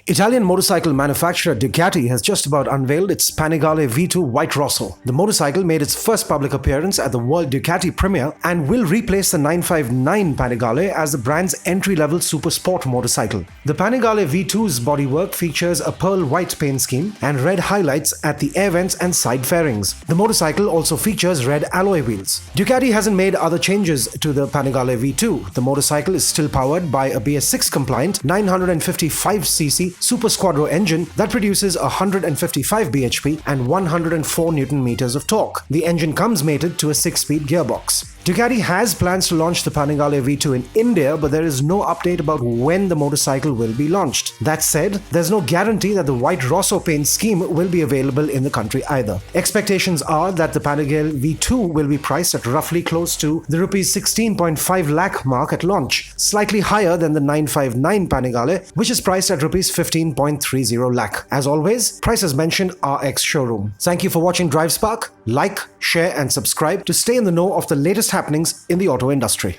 Italian motorcycle manufacturer Ducati has just about unveiled its Panigale V2 White Rosso. The motorcycle made its first public appearance at the World Ducati Premier and will replace the 959 Panigale as the brand's entry-level supersport motorcycle. The Panigale V2's bodywork features a pearl white paint scheme and red highlights at the air vents and side fairings. The motorcycle also features red alloy wheels. Ducati hasn't made other changes to the Panigale V2. The motorcycle is still powered by a BS6 compliant 955cc Super Squadro engine that produces 155 bhp and 104 Nm of torque. The engine comes mated to a 6-speed gearbox. Ducati has plans to launch the Panigale V2 in India, but there is no update about when the motorcycle will be launched. That said, there's no guarantee that the White Rosso paint scheme will be available in the country either. Expectations are that the Panigale V2 will be priced at roughly close to the Rs 16.5 lakh mark at launch, slightly higher than the 959 Panigale, which is priced at Rs 15.30 lakh. As always, prices mentioned are ex-showroom. Thank you for watching DriveSpark. Like, share and subscribe to stay in the know of the latest happenings in the auto industry.